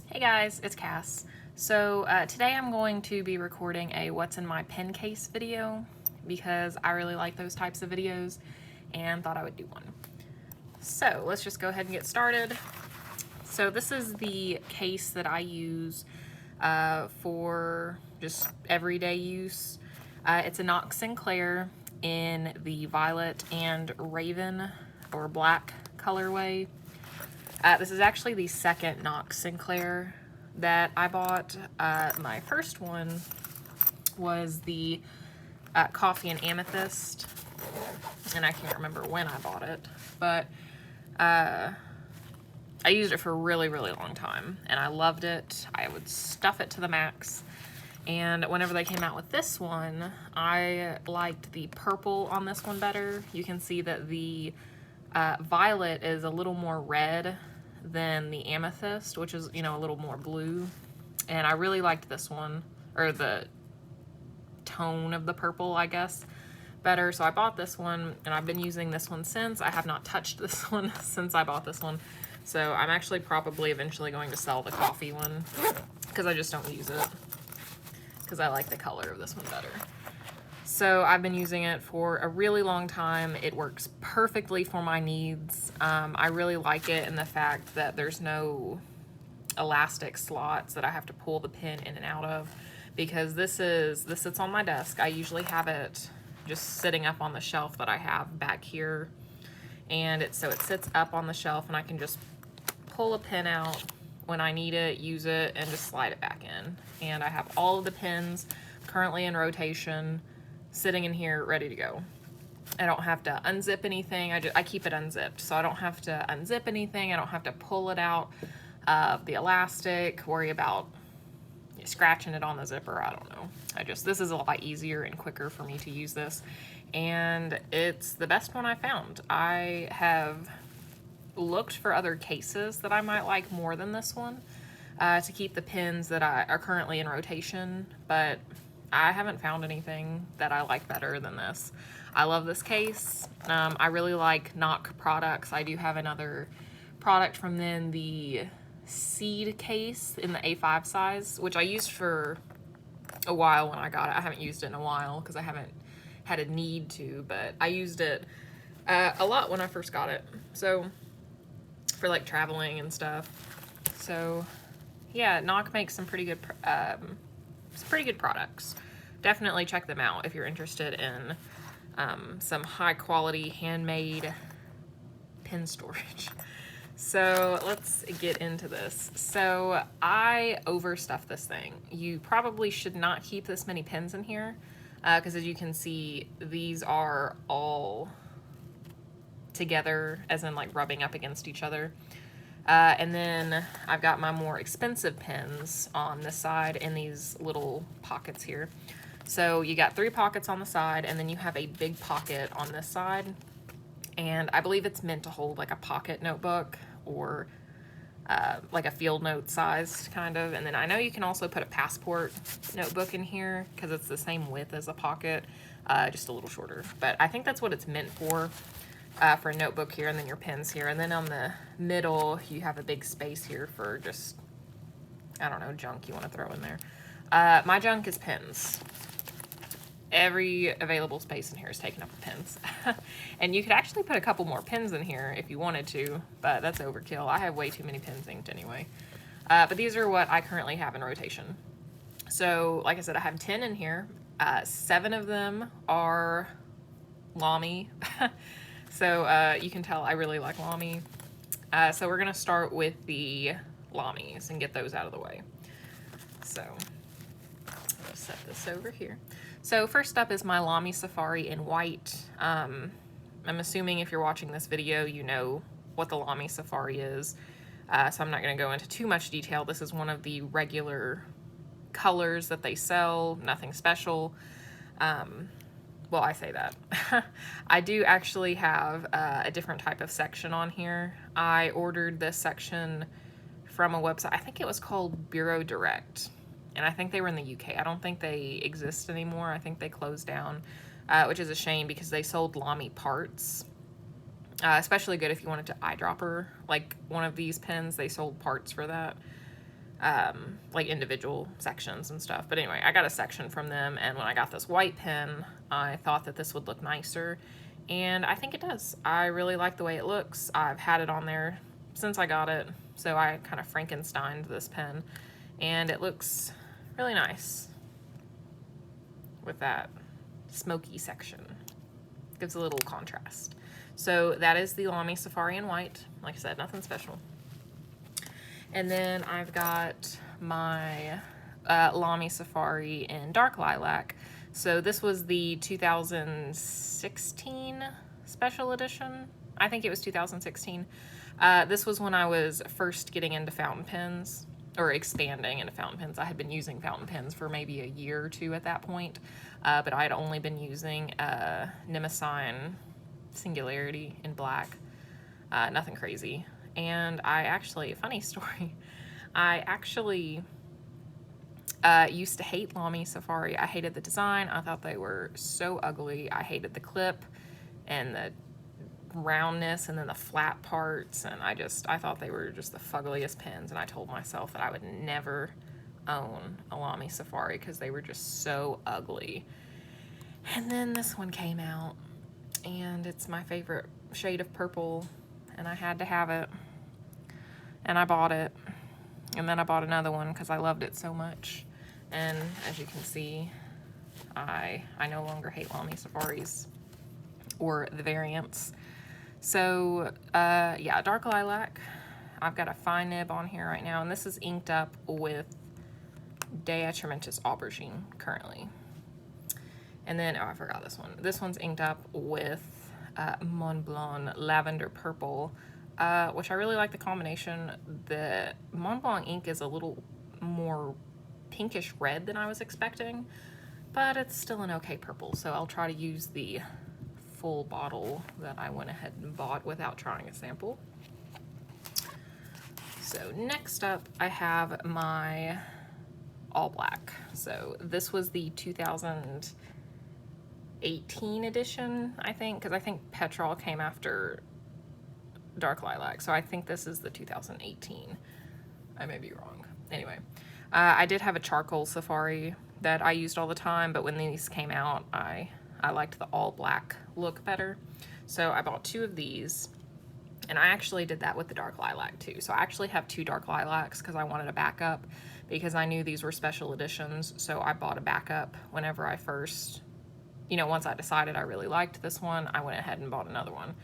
Hey guys, it's Cass. So today I'm going to be recording a what's in my pen case video because I really like those types of videos and thought I would do one. So let's just go ahead and get started. So this is the case that I use for just everyday use. It's a Nock Sinclair in the violet and raven or black colorway. This is actually the second Nock Sinclair that I bought. My first one was the coffee and amethyst, and I can't remember when I bought it, but I used it for a really, really long time, and I loved it. I would stuff it to the max, and whenever they came out with this one, I liked the purple on this one better. You can see that the violet is a little more red than the amethyst, which is, you know, a little more blue. And I really liked this one, or the tone of the purple, I guess, better. So I bought this one, and I've been using this one since. I have not touched this one since I bought this one. So I'm actually probably eventually going to sell the coffee one because I just don't use it because I like the color of this one better. So I've been using it for a really long time. It works perfectly for my needs. I really like it in the fact that there's no elastic slots that I have to pull the pen in and out of, because this sits on my desk. I usually have it just sitting up on the shelf that I have back here, and so it sits up on the shelf, and I can just pull a pen out when I need it, use it, and just slide it back in. And I have all of the pens currently in rotation sitting in here ready to go. I don't have to unzip anything. I keep it unzipped, so I don't have to unzip anything. I don't have to pull it out of the elastic, worry about scratching it on the zipper. I don't know. This is a lot easier and quicker for me to use this, and it's the best one I found. I have looked for other cases that I might like more than this one to keep the pens that are currently in rotation, but I haven't found anything that I like better than this. I love this case. I really like Nock products. I do have another product from them, the seed case in the A5 size, which I used for a while when I got it. I haven't used it in a while because I haven't had a need to, but I used it a lot when I first got it. So for like traveling and stuff. So yeah, Nock makes some pretty good products. Definitely check them out if you're interested in some high quality handmade pen storage. So let's get into this. So I overstuffed this thing. You probably should not keep this many pens in here because as you can see, these are all together, as in like rubbing up against each other. And then I've got my more expensive pens on this side in these little pockets here. So you got 3 pockets on the side, and then you have a big pocket on this side. And I believe it's meant to hold like a pocket notebook or like a field note sized kind of. And then I know you can also put a passport notebook in here because it's the same width as a pocket, just a little shorter. But I think that's what it's meant for a notebook here, and then your pens here. And then on the middle, you have a big space here for just, I don't know, junk you want to throw in there. My junk is pens. Every available space in here is taken up with pens. And you could actually put a couple more pens in here if you wanted to, but that's overkill. I have way too many pens inked anyway. But these are what I currently have in rotation. So, like I said, I have 10 in here. 7 of them are Lamy. So you can tell I really like Lamy. So we're gonna start with the Lamys and get those out of the way. So I'll set this over here. So first up is my Lamy Safari in white. I'm assuming if you're watching this video, you know what the Lamy Safari is. So I'm not gonna go into too much detail. This is one of the regular colors that they sell, nothing special. Well, I say that. I do actually have a different type of section on here. I ordered this section from a website. I think it was called Bureau Direct, and I think they were in the UK. I don't think they exist anymore. I think they closed down, which is a shame because they sold Lamy parts. Especially good if you wanted to eyedropper like one of these pens. They sold parts for that. like individual sections and stuff. But anyway, I got a section from them, and when I got this white pen, I thought that this would look nicer, and I think it does. I really like the way it looks. I've had it on there since I got it, so I kind of Frankensteined this pen, and it looks really nice with that smoky section. Gives a little contrast. So that is the Lamy Safari in white. Like I said, nothing special. And then I've got my Lamy Safari in dark lilac. So this was the 2016 special edition. I think it was 2016. This was when I was first getting into fountain pens, or expanding into fountain pens. I had been using fountain pens for maybe a year or two at that point, but I had only been using Nemesis Singularity in black. Nothing crazy. And I actually, funny story, I actually used to hate Lamy Safari. I hated the design. I thought they were so ugly. I hated the clip and the roundness and then the flat parts, and I thought they were just the fuggliest pens, and I told myself that I would never own a Lamy Safari because they were just so ugly. And then this one came out, and it's my favorite shade of purple, and I had to have it, and I bought it, and then I bought another one because I loved it so much. And as you can see, I no longer hate Lamy Safaris or the variants. So yeah, dark lilac. I've got a fine nib on here right now, and this is inked up with De Atramentis Aubergine currently. And then, oh, I forgot this one. This one's inked up with Mont Blanc Lavender Purple, which I really like the combination. The Mont Blanc ink is a little more pinkish red than I was expecting, but it's still an okay purple, so I'll try to use the full bottle that I went ahead and bought without trying a sample. So next up, I have my all black. So this was the 2018 edition, I think, because I think Petrol came after dark lilac, so I think this is the 2018. I may be wrong. Anyway, I did have a charcoal Safari that I used all the time, but when these came out, I liked the all black look better. So I bought two of these, and I actually did that with the dark lilac too. So I actually have two dark lilacs because I wanted a backup, because I knew these were special editions. So I bought a backup whenever I first, once I decided I really liked this one, I went ahead and bought another one,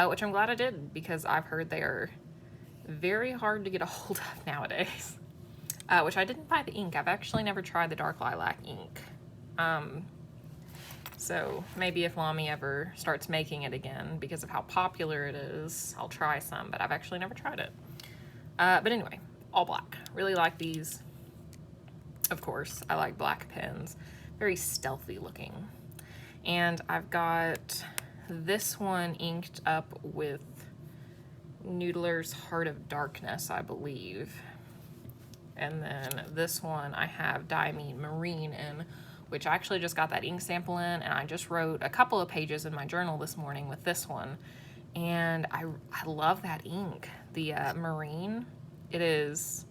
which I'm glad I did, because I've heard they are very hard to get a hold of nowadays. Which I didn't buy the ink. I've actually never tried the dark lilac ink. So maybe if Lamy ever starts making it again, because of how popular it is, I'll try some, but I've actually never tried it. But anyway, all black. Really like these. Of course, I like black pens. Very stealthy looking. And I've got this one inked up with Noodler's Heart of Darkness, I believe. And then this one I have Diamine Marine in, which I actually just got that ink sample in, and I just wrote a couple of pages in my journal this morning with this one. And I love that ink. The Marine, it's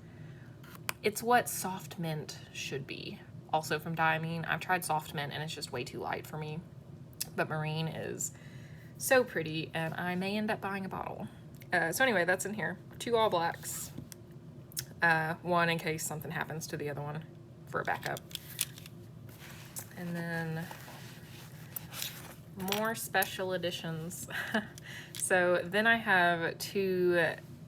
what soft mint should be. Also from Diamine. I've tried soft mint and it's just way too light for me. But Marine is so pretty, and I may end up buying a bottle. So anyway, that's in here. Two all blacks. One in case something happens to the other one for a backup. And then more special editions. So then I have two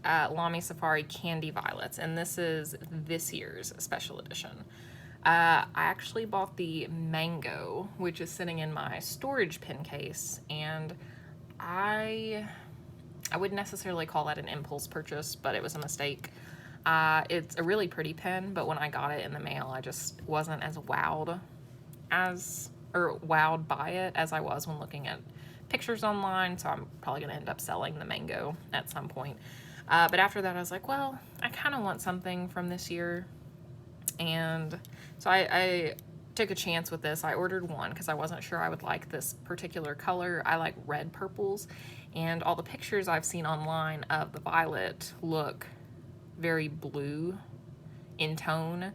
Lamy Safari Candy Violets, and this is this year's special edition. I actually bought the Mango, which is sitting in my storage pen case, and I wouldn't necessarily call that an impulse purchase, but it was a mistake. It's a really pretty pen, but when I got it in the mail, I just wasn't as wowed by it as I was when looking at pictures online, so I'm probably gonna end up selling the Mango at some point. But after that, I was like, well, I kind of want something from this year, and so I took a chance with this. I ordered one because I wasn't sure I would like this particular color. I like red purples, and all the pictures I've seen online of the violet look very blue in tone,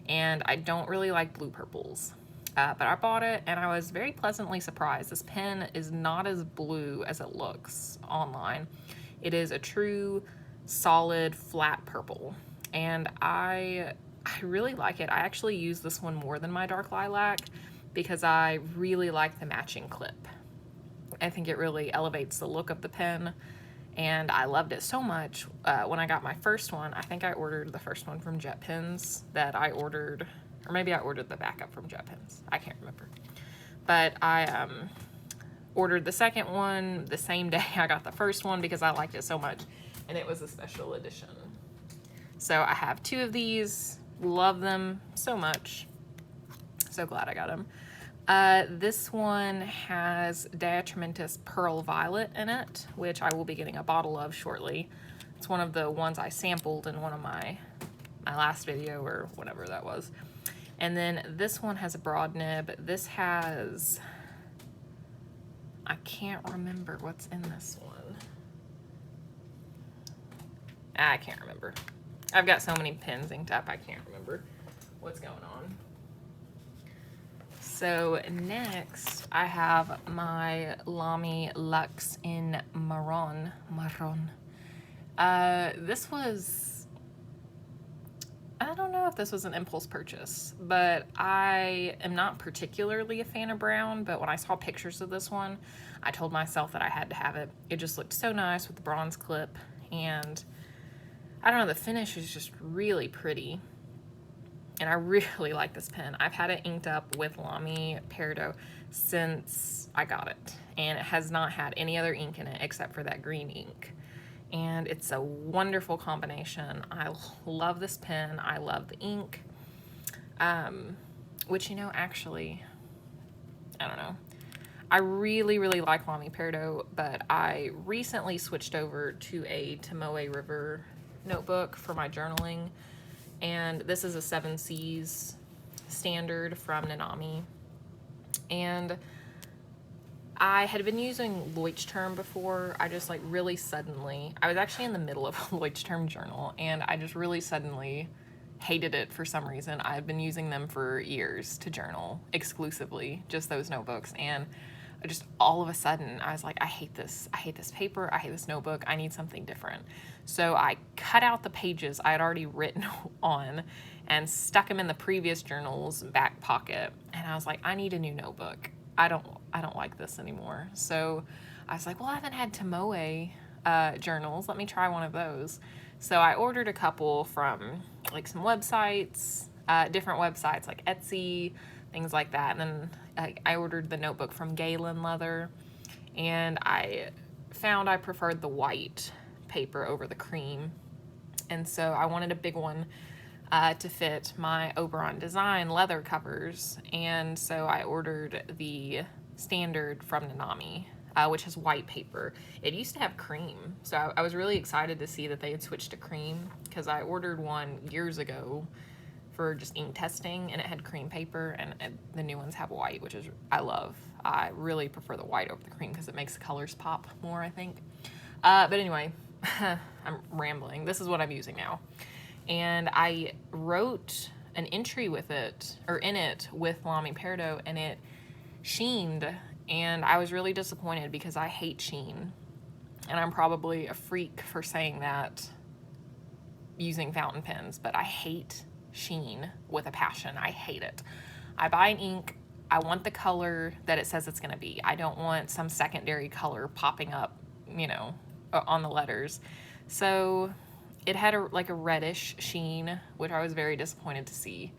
and I don't really like blue purples. But I bought it and I was very pleasantly surprised. This pen is not as blue as it looks online. It is a true solid flat purple, and I really like it. I actually use this one more than my dark lilac because I really like the matching clip. I think it really elevates the look of the pen, and I loved it so much. When I got my first one, I think I ordered the first one from Jet Pens that I ordered, or maybe I ordered the backup from Jet Pens. I can't remember. But I ordered the second one the same day I got the first one because I liked it so much, and it was a special edition. So I have 2 of these, love them so much. So glad I got them. This one has Diatramentis Pearl Violet in it, which I will be getting a bottle of shortly. It's one of the ones I sampled in one of my last video or whatever that was. And then this one has a broad nib. This has, I can't remember what's in this one. I can't remember. I've got so many pens inked up, I can't remember what's going on. So next, I have my Lamy Lx Marron. This was, I don't know if this was an impulse purchase, but I am not particularly a fan of brown, but when I saw pictures of this one, I told myself that I had to have it. It just looked so nice with the bronze clip, and I don't know, the finish is just really pretty. And I really like this pen. I've had it inked up with Lamy Peridot since I got it, and it has not had any other ink in it except for that green ink. And it's a wonderful combination. I love this pen. I love the ink. Which, you know, actually, I don't know. I really, really like Lamy Peridot, but I recently switched over to a Tomoe River notebook for my journaling. And this is a 7Cs standard from Nanami. And I had been using Leuchtturm before. I just like really suddenly, I was actually in the middle of a Leuchtturm journal, and I just really suddenly hated it for some reason. I've been using them for years to journal exclusively, just those notebooks. And just all of a sudden I was like, I hate this paper, I hate this notebook, I need something different. So I cut out the pages I had already written on and stuck them in the previous journal's back pocket, and I was like, I need a new notebook. I don't like this anymore. So I was like, well, I haven't had Tomoe journals, let me try one of those. So I ordered a couple from like some websites, different websites like Etsy, things like that. And then I ordered the notebook from Galen Leather, and I found I preferred the white paper over the cream. And so I wanted a big one to fit my Oberon Design leather covers. And so I ordered the standard from Nanami, which has white paper. It used to have cream. So I was really excited to see that they had switched to cream, because I ordered one years ago for just ink testing, and it had cream paper, and the new ones have white, which is, I love. I really prefer the white over the cream because it makes the colors pop more, I think. But anyway, I'm rambling. This is what I'm using now. And I wrote an entry with it, or in it, with Lamy Peridot, and it sheened, and I was really disappointed because I hate sheen. And I'm probably a freak for saying that using fountain pens, but I hate sheen with a passion. I hate it. I buy an ink, I want the color that it says it's going to be. I don't want some secondary color popping up, you know, on the letters. So it had like a reddish sheen, which I was very disappointed to see.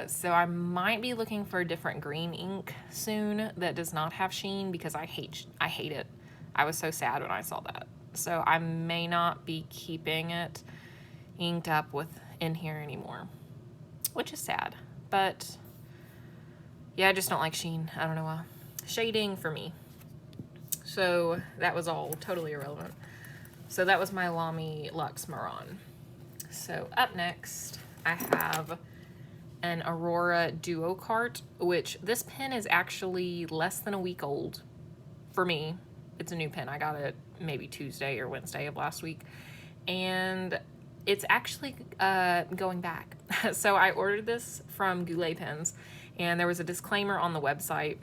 So I might be looking for a different green ink soon that does not have sheen, because I hate it. I was so sad when I saw that. So I may not be keeping it inked up in here anymore, which is sad. But yeah, I just don't like sheen. I don't know why. Shading for me. So that was all totally irrelevant. So that was my Lamy Lx Marron. So up next, I have an Aurora Duo Cart, which this pen is actually less than a week old for me. It's a new pen. I got it maybe Tuesday or Wednesday of last week. And it's actually going back. So I ordered this from Goulet Pens, and there was a disclaimer on the website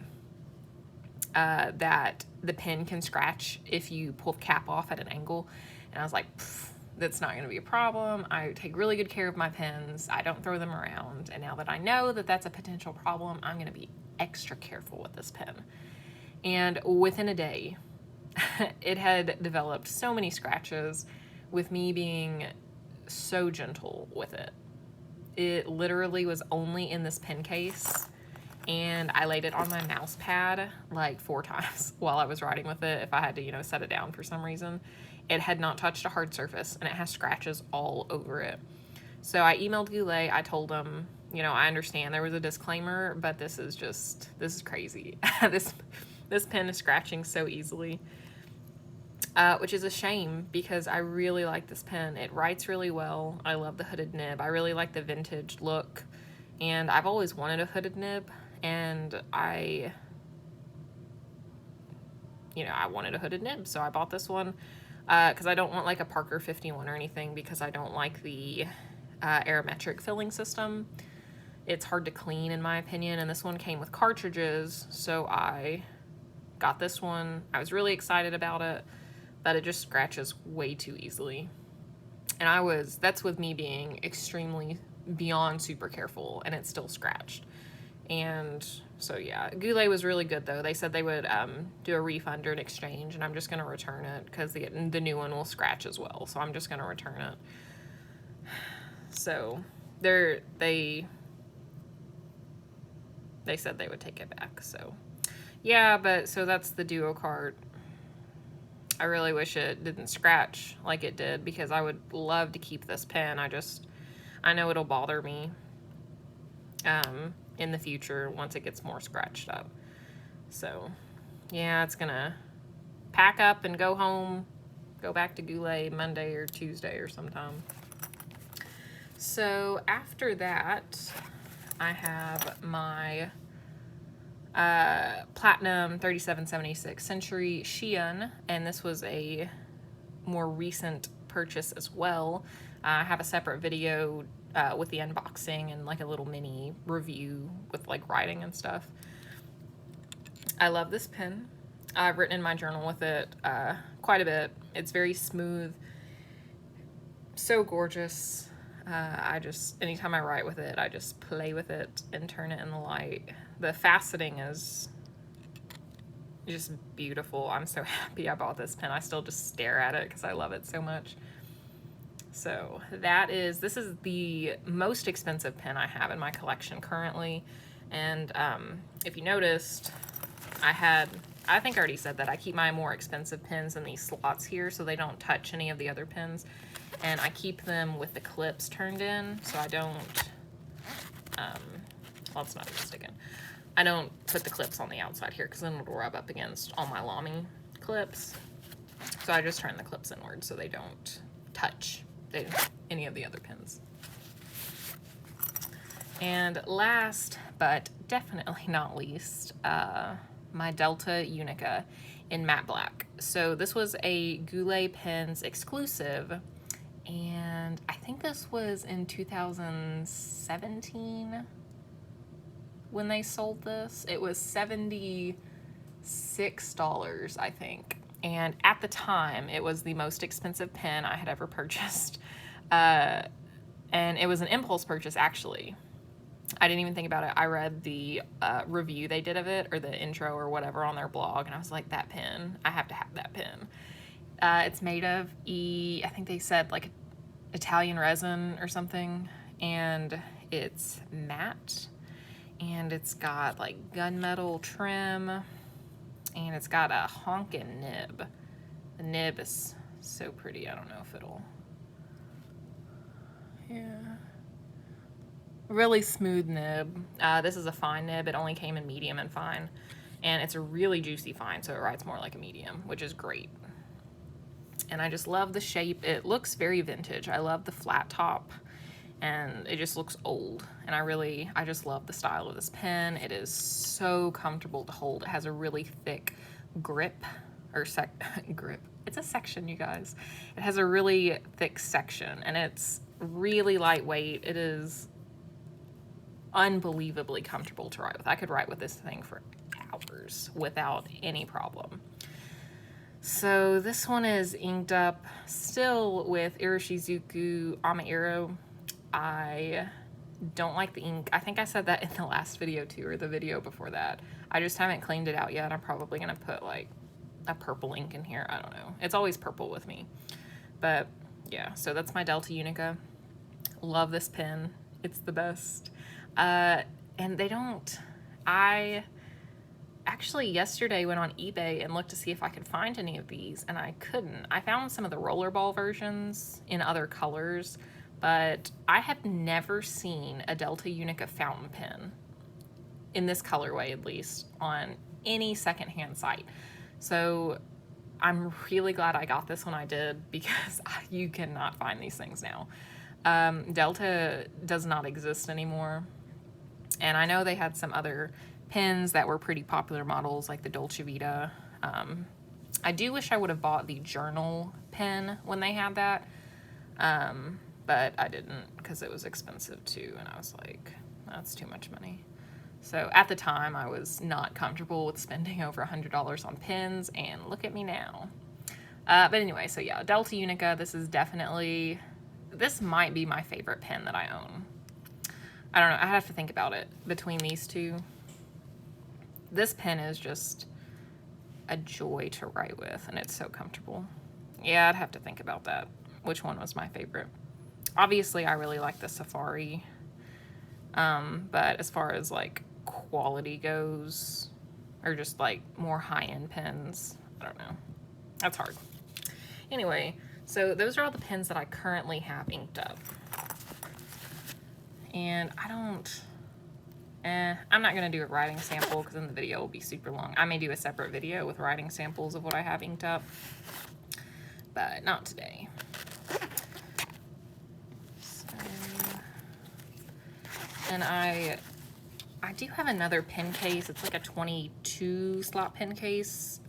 that the pen can scratch if you pull the cap off at an angle. And I was like, that's not going to be a problem. I take really good care of my pens. I don't throw them around. And now that I know that that's a potential problem, I'm going to be extra careful with this pen. And within a day, it had developed so many scratches with me being so gentle with it. It literally was only in this pen case, and I laid it on my mouse pad like 4 times while I was writing with it if I had to, you know, set it down for some reason. It had not touched a hard surface, and it has scratches all over it. So I emailed Goulet. I told them, you know, I understand there was a disclaimer, but this is crazy. This pen is scratching so easily, which is a shame because I really like this pen. It writes really well. I love the hooded nib. I really like the vintage look, and I've always wanted a hooded nib, and I wanted a hooded nib, so I bought this one because I don't want like a Parker 51 or anything, because I don't like the aerometric filling system. It's hard to clean in my opinion, and this one came with cartridges, so I got this one. I was really excited about it, but it just scratches way too easily. And that's with me being extremely beyond super careful, and it still scratched. And so yeah, Goulet was really good though. They said they would do a refund or an exchange, and I'm just gonna return it because the new one will scratch as well. So I'm just gonna return it. So they said they would take it back. So yeah, but so that's the Duo Cart. I really wish it didn't scratch like it did, because I would love to keep this pen. I know it'll bother me in the future once it gets more scratched up. So yeah, it's gonna pack up and go home, go back to Goulet Monday or Tuesday or sometime. So after that, I have my Platinum 3776 Century Shiun, and this was a more recent purchase as well. I have a separate video with the unboxing and like a little mini review with like writing and stuff. I love this pen. I've written in my journal with it quite a bit. It's very smooth, so gorgeous. Anytime I write with it, I just play with it and turn it in the light. The faceting is just beautiful. I'm so happy I bought this pen. I still just stare at it because I love it so much. So this is the most expensive pen I have in my collection currently. And if you noticed, I think I already said that I keep my more expensive pens in these slots here so they don't touch any of the other pens. And I keep them with the clips turned in, so I don't, well, it's not even sticking. I don't put the clips on the outside here because then it'll rub up against all my Lamy clips. So I just turn the clips inward so they don't touch any of the other pins. And last, but definitely not least, my Delta Unica in matte black. So this was a Goulet Pens exclusive, and I think this was in 2017 when they sold this. It was $76, I think. And at the time, it was the most expensive pen I had ever purchased. And it was an impulse purchase, actually. I didn't even think about it. I read the review they did of it, or the intro or whatever on their blog, and I was like, that pen, I have to have that pen. It's made of I think they said like Italian resin or something, and it's matte, and it's got like gunmetal trim, and it's got a honkin' nib. The nib is so pretty. I don't know if it'll, yeah. Really smooth nib. This is a fine nib. It only came in medium and fine, and it's a really juicy fine, so it writes more like a medium, which is great. And I just love the shape. It looks very vintage. I love the flat top, and it just looks old. And I just love the style of this pen. It is so comfortable to hold. It has a really thick grip, or grip, a It's a section, you guys. It has a really thick section, and it's really lightweight. It is unbelievably comfortable to write with. I could write with this thing for hours without any problem. So this one is inked up still with Iroshizuku Amaero. I don't like the ink. I think I said that in the last video too, or the video before that. I just haven't cleaned it out yet. I'm probably gonna put like a purple ink in here. I don't know. It's always purple with me. But yeah, so that's my Delta Unica. Love this pen. It's the best. And they don't, I actually yesterday went on eBay and looked to see if I could find any of these, and I couldn't. I found some of the rollerball versions in other colors, but I have never seen a Delta Unica fountain pen, in this colorway at least, on any secondhand site. So I'm really glad I got this when I did, because you cannot find these things now. Delta does not exist anymore. And I know they had some other pens that were pretty popular models, like the Dolce Vita. I do wish I would have bought the journal pen when they had that, but I didn't, because it was expensive too, and I was like, that's too much money. So at the time, I was not comfortable with spending over $100 on pens, and look at me now. But anyway, so yeah, Delta Unica, this is definitely, this might be my favorite pen that I own. I don't know, I have to think about it between these two. This pen is just a joy to write with, and it's so comfortable. Yeah, I'd have to think about that, which one was my favorite. Obviously, I really like the Safari, but as far as like quality goes, or just like more high-end pens, I don't know. That's hard. Anyway, so those are all the pens that I currently have inked up. And I'm not going to do a writing sample because then the video will be super long. I may do a separate video with writing samples of what I have inked up, but not today. So, and I do have another pen case. It's like a 22 slot pen case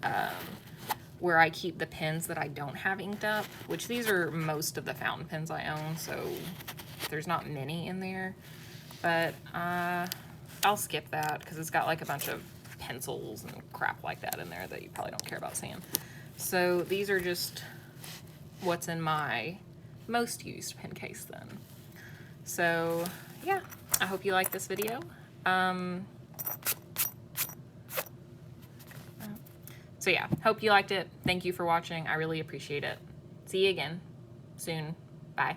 where I keep the pens that I don't have inked up, which these are most of the fountain pens I own, so there's not many in there. But I'll skip that because it's got like a bunch of pencils and crap like that in there that you probably don't care about seeing. So these are just what's in my most used pen case then. So yeah, I hope you like this video. So yeah, hope you liked it. Thank you for watching. I really appreciate it. See you again soon. Bye.